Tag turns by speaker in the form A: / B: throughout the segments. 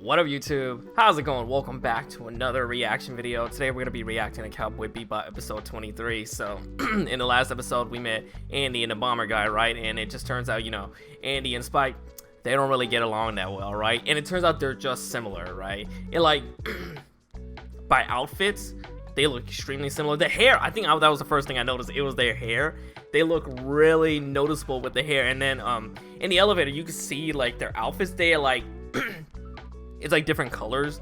A: What up, YouTube? How's it going? Welcome back to another reaction video. Today we're gonna be reacting to Cowboy Bebop episode 23. So in the last episode we met Andy and the bomber guy, right? And it just turns out, you know, Andy and Spike, they don't really get along that well, right? And it turns out they're just similar, right? And like by outfits, they look extremely similar. The hair, I think that was the first thing I noticed. It was their hair. They look really noticeable with the hair. And then in the elevator you can see like their outfits. They're like it's like different colors,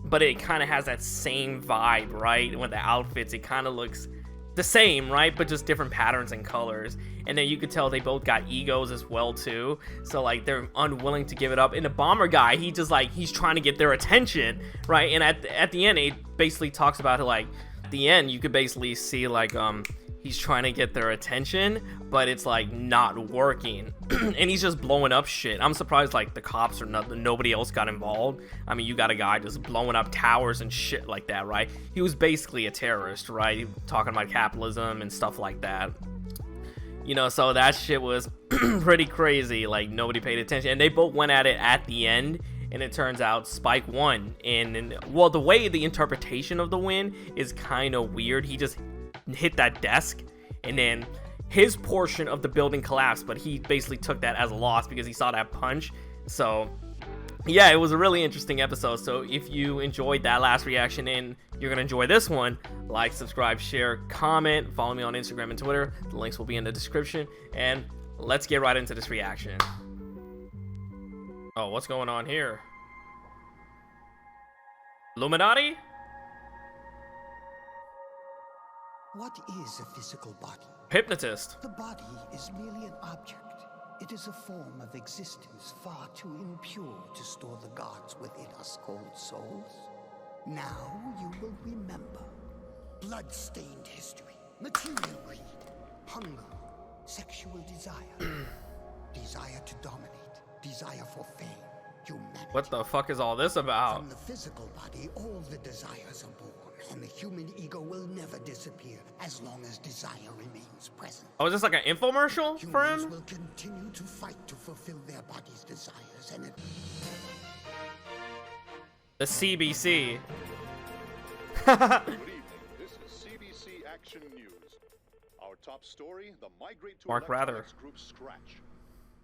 A: but it kind of has that same vibe, right? With the outfits, it kind of looks the same, right? But just different patterns and colors. And then you could tell they both got egos as well too, so like they're unwilling to give it up. And the bomber guy, he just like, he's trying to get their attention, right? And at the end, it basically talks about it, like at the end you could basically see like he's trying to get their attention, but it's like not working. And he's just blowing up shit. I'm surprised like the cops or nothing, nobody else got involved. I mean, you got a guy just blowing up towers and shit like that, right? He was basically a terrorist, right? Talking about capitalism and stuff like that. You know, so that shit was pretty crazy. Like nobody paid attention, and they both went at it at the end. And it turns out Spike won. And well, the way the interpretation of the win is kind of weird. He just hit that desk and then his portion of the building collapsed, but he basically took that as a loss because he saw that punch. So yeah, it was a really interesting episode. So if you enjoyed that last reaction and you're gonna enjoy this one, like, subscribe, share, comment, follow me on Instagram and Twitter. The links will be in the description, and let's get right into this reaction. Oh, what's going on here? Illuminati?
B: What is a physical body?
A: Hypnotist.
B: The body is merely an object. It is a form of existence far too impure to store the gods within us cold souls. Now you will remember. Blood-stained history, material greed, hunger, sexual desire, desire to dominate, desire for fame, humanity.
A: What the fuck is all this about?
B: From the physical body, all the desires are born. And the human ego will never disappear as long as desire remains present.
A: Oh, is this like an infomercial for
B: Humans
A: him?
B: will continue to fight to fulfill their body's desires, and
A: The CBC.
C: Good evening. This is CBC Action News. Our top story: the Migrate to
A: Mark Rather.
C: Electronics group Scratch.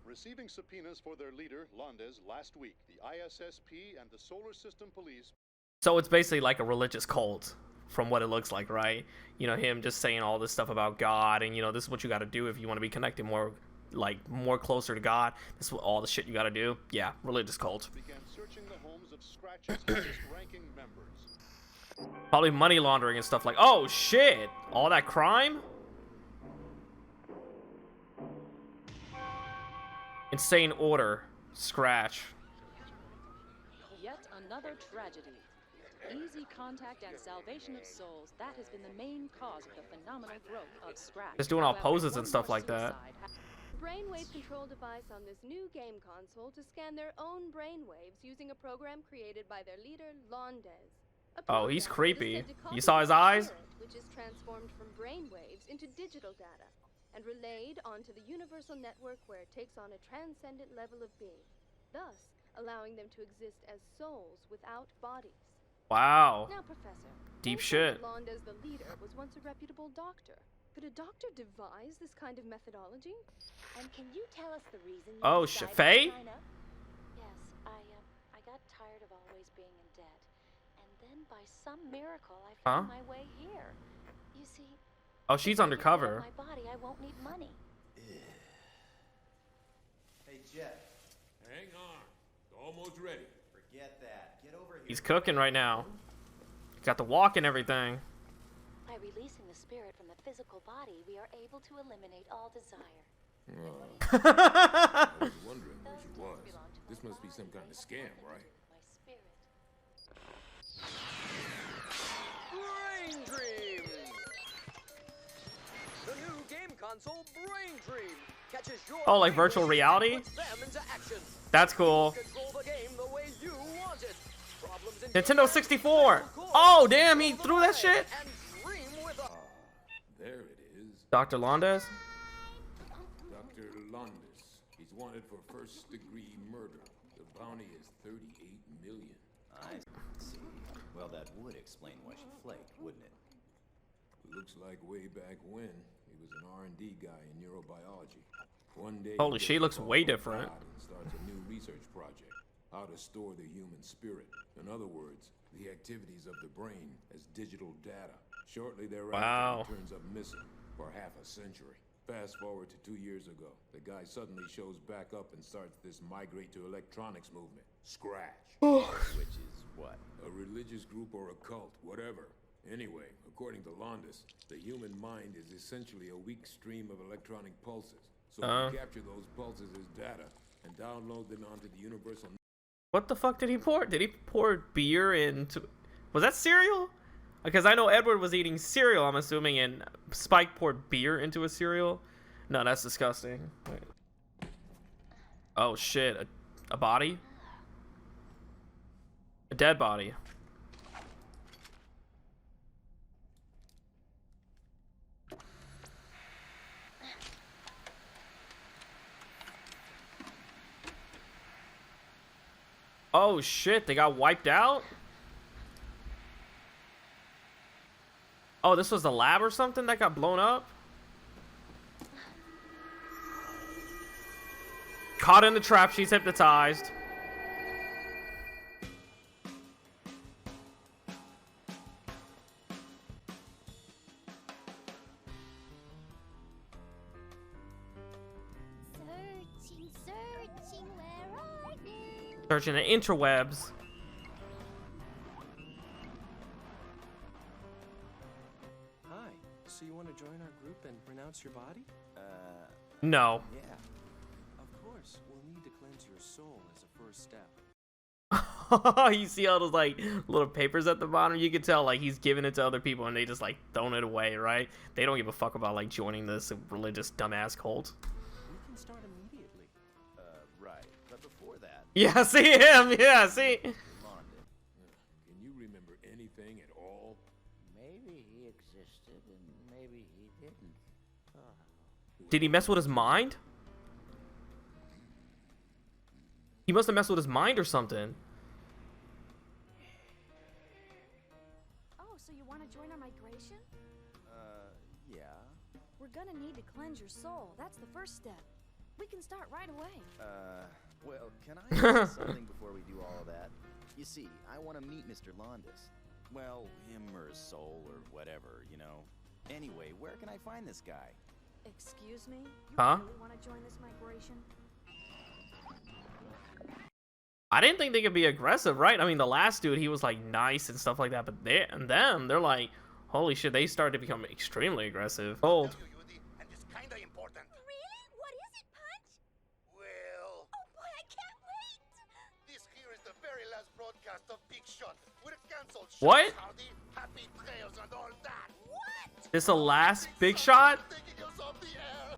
C: Receiving subpoenas for their leader, Londes, last week, the ISSP and the Solar System Police.
A: So it's basically like a religious cult from what it looks like, right? You know, him just saying all this stuff about God, and you know, this is what you got to do if you want to be connected more, like more closer to God. This is what, all the shit you got to do. Yeah, religious cult.
C: Began searching the homes of Scratch's highest-ranking members.
A: Probably money laundering and stuff like. Oh shit! All that crime? Insane order. Scratch.
D: Yet another tragedy. Easy contact and salvation of souls, that has been the main cause of the phenomenal growth of Scratch.
A: Just doing all
D: However,
A: poses and
D: one
A: stuff
D: more
A: like that.
E: Brainwave control device on this new game console to scan their own brainwaves using a program created by their leader, Londes.
A: Oh, he's creepy. You saw his eyes?
E: Which is transformed from brainwaves into digital data and relayed onto the universal network where it takes on a transcendent level of being, thus allowing them to exist as souls without bodies.
A: Wow.
E: Now, Professor,
A: Deep
E: you
A: shit.
E: said Londes, the leader, was once a reputable doctor. Could a doctor devise this kind of methodology?
F: And can you tell us the reason you
A: Oh,
F: decided to
A: Faye?
F: sign up? Yes, I got tired of always being in debt. And then by some miracle I found my way here. You see,
A: Oh, she's
F: if I can
A: undercover.
F: heal my body, I won't need money.
G: Hey, Jeff,
H: Hang on. Almost ready.
G: forget that. Get over here.
A: He's cooking right now. Got the walk and everything.
F: By releasing the spirit from the physical body, we are able to eliminate all desire.
H: I was wondering where she was. This must be some kind of scam, right?
F: My spirit.
I: Brain Dream! The new game console Brain Dream catches your
A: Oh, like
I: brain
A: virtual
I: waves
A: reality?
I: and puts them into action.
A: That's cool.
I: Control the game the way you want it. Problems in
A: Nintendo 64. Oh, damn, he threw that shit.
I: and dream with a
H: There it is.
A: Dr. Londes.
H: Dr. Londes. He's wanted for first-degree murder. The bounty is $38 million.
G: explain why she flaked, wouldn't it?
H: Looks like way back when, he was an R&D guy in neurobiology. One day,
A: Holy
H: he
A: shit,
H: gets
A: looks
H: called
A: way
H: by
A: different.
H: God and starts a new research project. How to store the human spirit. In other words, the activities of the brain as digital data. Shortly thereafter, he turns up missing for half a century. Fast forward to 2 years ago. The guy suddenly shows back up and starts this migrate to electronics movement. Scratch.
G: Which is what?
H: A religious group or a cult, whatever. Anyway, according to Londas, the human mind is essentially a weak stream of electronic pulses. So we capture those pulses as data and download them onto the universal.
A: What the fuck did he pour? Did he pour beer into... Was that cereal? Because I know Edward was eating cereal, I'm assuming, and Spike poured beer into a cereal. No, that's disgusting. Wait. Oh shit, a body? A dead body. Oh shit, they got wiped out? Oh, this was the lab or something that got blown up? Caught in the trap, she's hypnotized.
F: Searching, where are you?
A: Searching the interwebs.
J: Hi, so you want to join our group and renounce your body?
A: No.
G: Yeah.
J: Of course, we'll need to cleanse your soul as a first step.
A: You see all those like little papers at the bottom? You can tell like he's giving it to other people and they just like throwing it away, right? They don't give a fuck about like joining this religious dumbass cult.
J: We can start immediately.
G: Right. But before that,
A: Yeah, see him. Yeah, see.
G: London.
H: Can you remember anything at all?
K: Maybe he existed and maybe he didn't.
A: Did he mess with his mind? He must have messed with his mind or something.
F: Oh, so you want to join our migration?
G: Yeah.
F: We're gonna need to cleanse your soul. That's the first step. We can start right away.
G: Well, can I say something before we do all of that? You see, I want to meet Mr. Londas. Well, him or his soul or whatever, you know. Anyway, where can I find this guy?
F: Excuse me? You
A: Huh?
F: really want to join this migration?
A: I didn't think they could be aggressive, right? I mean, the last dude, he was like nice and stuff like that, but they're like, holy shit, they started to become extremely aggressive. Old.
I: And it's kinda important.
F: Really? What is it, Punch?
I: Well,
F: Oh boy, I can't wait!
I: this here is the very last broadcast of Big Shot. We're canceled.
A: What?
I: Howdy, happy trails and all that.
F: What?
A: This the last big shot?
I: Taking us off the air.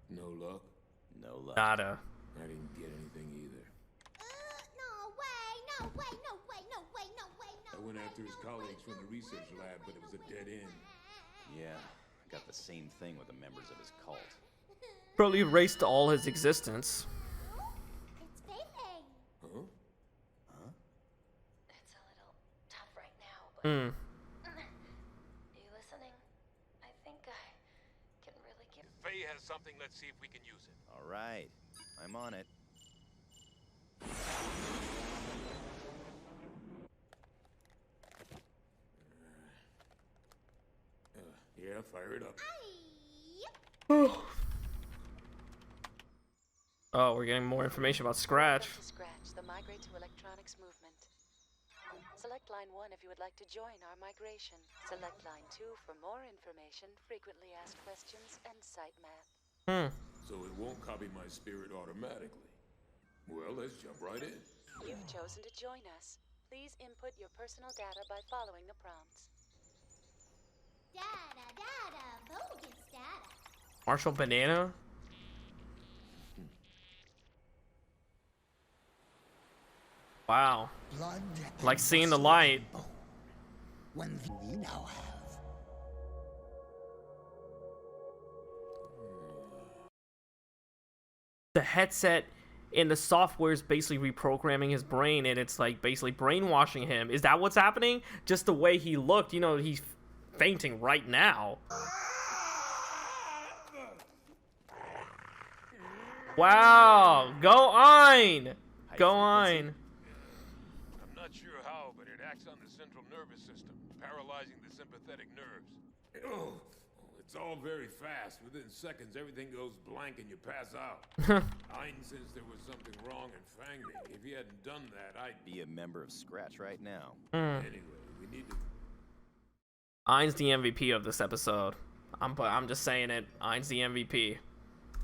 H: No luck?
G: No luck.
A: Nada.
H: I didn't get anything either.
F: No way, no way, no way, no way, no way, no
H: I went after his colleagues from the research lab, but it was a dead end.
G: Yeah, got the same thing with the members of his cult.
A: Probably erased all his existence.
F: It's vaping.
H: Huh?
F: It's a little tough right now, but
A: Hmm.
F: you listening? I think I can really get.
H: Faye has something, let's see if we can use it.
G: All right, I'm on it.
H: Yeah, fire it up.
A: Oh, we're getting more information about Scratch.
D: Welcome to Scratch, the Migrate to Electronics movement. Select line 1 if you would like to join our migration. Select line 2 for more information, frequently asked questions, and site map.
H: So it won't copy my spirit automatically. Well, let's jump right in.
D: You've chosen to join us. Please input your personal data by following the prompts.
F: Data, data, bogus data.
A: Marshall Banana? Wow.
B: Blood
A: Like
B: and
A: seeing the
B: muscle
A: light.
B: and bone. When we now have
A: The headset and the software is basically reprogramming his brain, and it's like basically brainwashing him. Is that what's happening? Just the way he looked, you know, he's fainting right now. Wow, go on! Go on.
H: I'm not sure how, but it acts on the central nervous system, paralyzing the sympathetic nerves. Oh, it's all very fast. Within seconds, everything goes blank and you pass out. Ein says there was something wrong in Fangning. If he hadn't done that, I'd
G: be a member of Scratch right now.
H: Anyway, we need to...
A: Ein's the MVP of this episode. I'm just saying it. Ein's the MVP.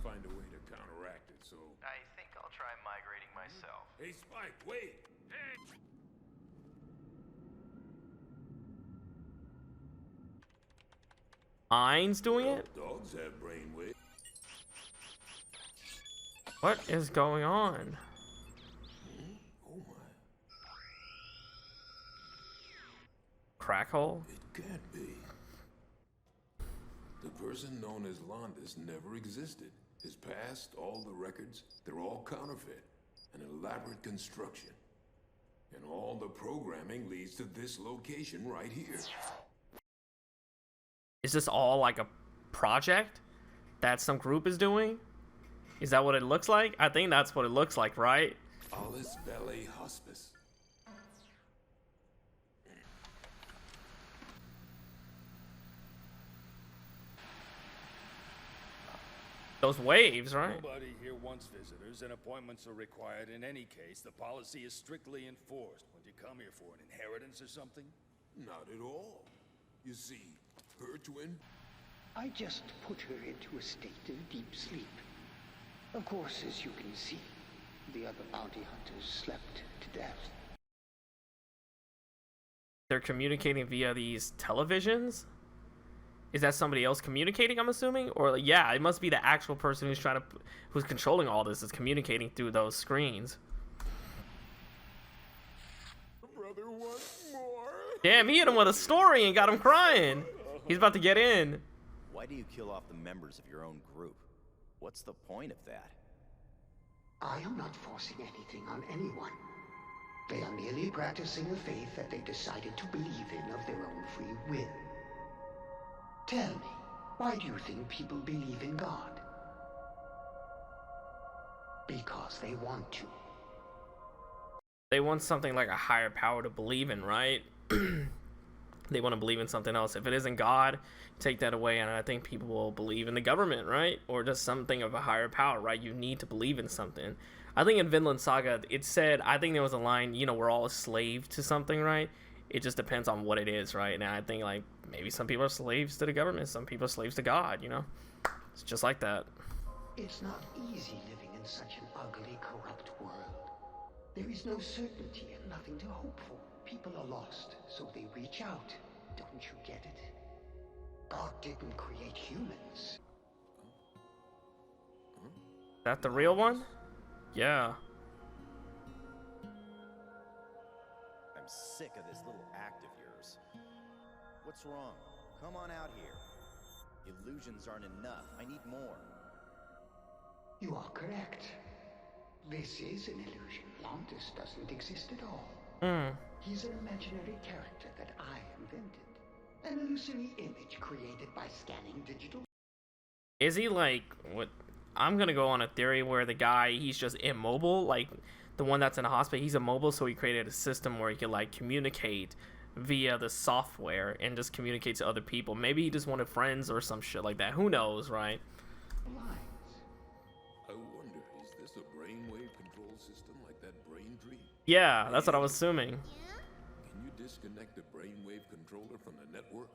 H: Find a way to counteract it, so...
L: I think I'll try migrating myself.
H: Hey, Spike, wait! Hey!
A: Ein's doing it?
H: Dogs have brainwaves.
A: What is going on?
H: Oh my.
A: Crack hole?
H: It can't be. The person known as Landis never existed. His past, all the records, they're all counterfeit. An elaborate construction. And all the programming leads to this location right here.
A: Is this all like a project that some group is doing? Is that what it looks like? I think that's what it looks like, right?
H: Alice Valley Hospice.
A: Those waves, right?
M: Nobody here wants visitors, and appointments are required in any case. The policy is strictly enforced. Would you come here for an inheritance or something?
H: Not at all. You see, her twin...
B: I just put her into a state of deep sleep. Of course, as you can see, the other bounty hunters slept to death.
A: They're communicating via these televisions? Is that somebody else communicating, I'm assuming? Or yeah, it must be the actual person who's controlling all this is communicating through those screens.
H: Brother wants more.
A: Damn, he hit him with a story and got him crying. He's about to get in.
G: Why do you kill off the members of your own group? What's the point of that?
B: I am not forcing anything on anyone. They are merely practicing a faith that they decided to believe in of their own free will. Tell me, why do you think people believe in God? Because they want to.
A: They want something like a higher power to believe in, right? They want to believe in something else. If it isn't God, take that away, and I think people will believe in the government, right? Or just something of a higher power, right? You need to believe in something. I think in Vinland Saga, it said, I think there was a line, you know, we're all a slave to something, right? It just depends on what it is, right? And I think, like, maybe some people are slaves to the government, some people are slaves to God, you know? It's just like that.
B: It's not easy living in such an ugly, corrupt world. There is no certainty and nothing to hope for. People are lost, so they reach out. Don't you get it? God didn't create humans.
A: Is that the real one? Yeah.
G: I'm sick of this little act of yours. What's wrong? Come on out here. Illusions aren't enough. I need more.
B: You are correct. This is an illusion. Landis doesn't exist at all. He's an imaginary character that I invented. An illusory image created by scanning digital.
A: Is he like, what? I'm gonna go on a theory where the guy, he's just immobile, like the one that's in the hospital, he's immobile, so he created a system where he could like communicate via the software and just communicate to other people. Maybe he just wanted friends or some shit like that. Who knows, right?
H: I wonder, is this a brainwave control system like that brain tree?
A: Yeah, that's what I was assuming.
H: Can you disconnect the brainwave controller from the network?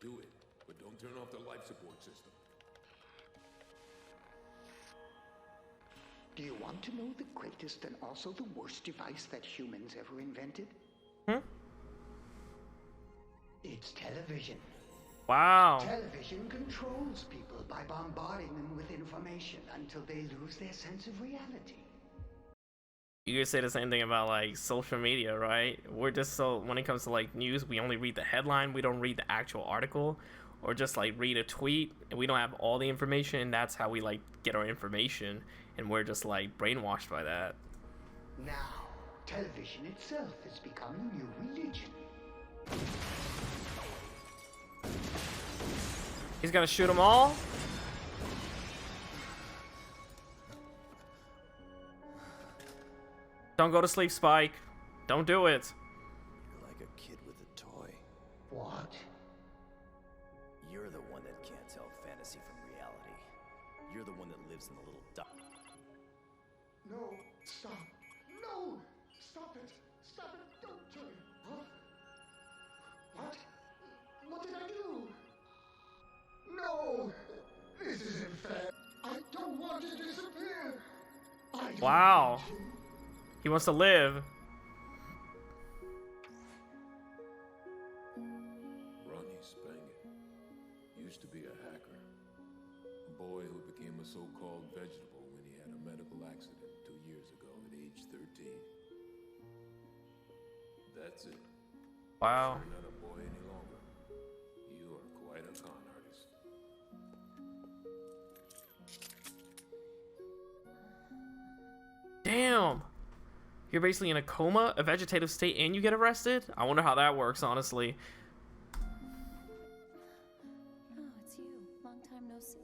H: Do it, but don't turn off the life support system.
B: Do you want to know the greatest and also the worst device that humans ever invented? It's television.
A: Wow.
B: Television controls people by bombarding them with information until they lose their sense of reality.
A: You could say the same thing about like social media, right? We're just so, when it comes to like news, we only read the headline, we don't read the actual article. or just like read a tweet, and we don't have all the information, and that's how we like get our information, and we're just like brainwashed by that.
B: Now, television itself has become a new religion.
A: He's gonna shoot them all? Don't go to sleep, Spike. Don't do it.
G: You're like a kid with a toy.
B: What?
G: You're the one that can't tell fantasy from reality. You're the one that lives in the little dot.
I: No, stop. No! Stop it! Stop it! Don't kill me! Huh? What? What did I do? No! This isn't fair. I don't want to disappear.
A: Wow. He wants to live.
H: Ronnie Spangett used to be a hacker. A boy who became a so-called vegetable when he had a medical accident 2 years ago at age 13. That's it.
A: Wow.
H: You're not a boy any longer. You are quite a con artist.
A: Damn. You're basically in a coma, a vegetative state, and you get arrested? I wonder how that works, honestly.
F: Oh, it's you. Long time no see.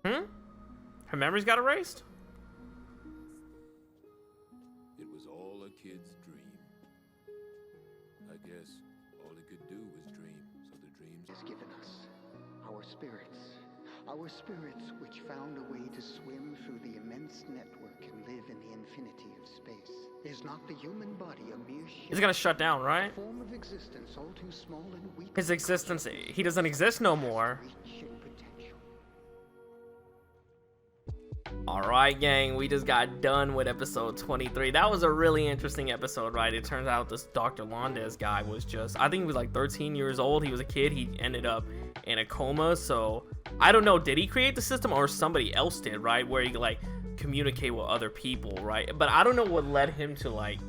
F: Where are we?
A: Her memories got erased?
H: It was all a kid's dream. I guess all he could do was dream, so the dreams
B: Has given us our spirits. Our spirits which found a way to swim through the immense network and live in the infinity of space. Is not the human body a mere shell?
A: He's gonna shut down, right?
B: A form of existence all too small and weak.
A: His existence, he doesn't exist no more. Alright, gang, we just got done with episode 23. That was a really interesting episode, right? It turns out this Dr. Londes guy was just, I think he was like 13 years old. He was a kid. He ended up in a coma. So I don't know, did he create the system or somebody else did, right? Where he could like communicate with other people, right? But I don't know what led him to like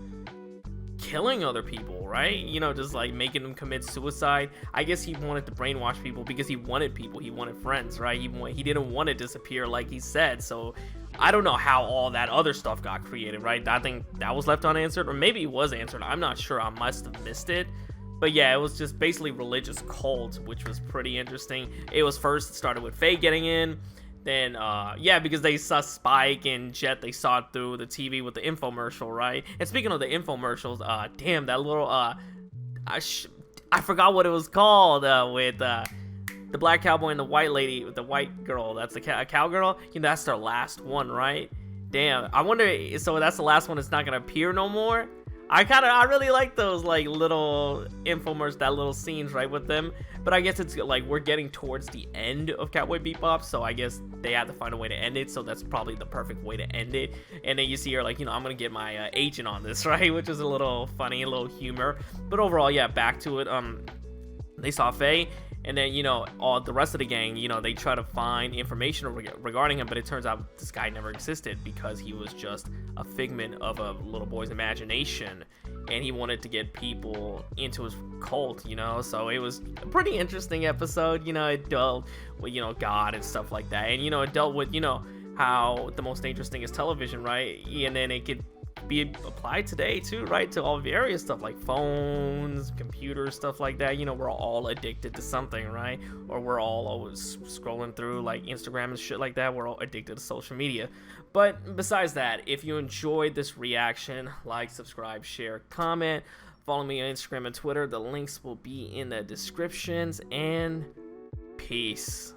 A: killing other people, right? You know, just like making them commit suicide. I guess he wanted to brainwash people because he wanted people, he wanted friends, right? He didn't want to disappear like he said. So I don't know how all that other stuff got created, right? I think that was left unanswered, or maybe it was answered. I'm not sure. I must have missed it. But yeah, it was just basically religious cult, which was pretty interesting. It was first started with Faye getting in. Then, yeah, because they saw Spike and Jet, they saw it through the TV with the infomercial, right? And speaking of the infomercials, damn, that little, I forgot what it was called, with, the black cowboy and the white lady, with the white girl, that's a cowgirl, you know, that's their last one, right? Damn, I wonder, so that's the last one that's not gonna appear no more? I really like those, like, little infomercials, that little scenes, right, with them. But I guess it's, like, we're getting towards the end of Cowboy Bebop, so I guess they have to find a way to end it, so that's probably the perfect way to end it. And then you see her, like, you know, I'm gonna get my agent on this, right, which is a little funny, a little humor. But overall, yeah, back to it, they saw Faye, and then, you know, all the rest of the gang, you know, they try to find information regarding him, but it turns out this guy never existed because he was just a figment of a little boy's imagination, and he wanted to get people into his cult, you know. So it was a pretty interesting episode, you know. It dealt with, you know, God and stuff like that, and, you know, it dealt with, you know, how the most dangerous thing is television, right? And then it could be applied today too, right, to all various stuff like phones, computers, stuff like that. You know, we're all addicted to something, right? Or we're all always scrolling through like Instagram and shit like that. We're all addicted to social media. But besides that, if you enjoyed this reaction, like, subscribe, share, comment, follow me on Instagram and Twitter. The links will be in the descriptions, and peace.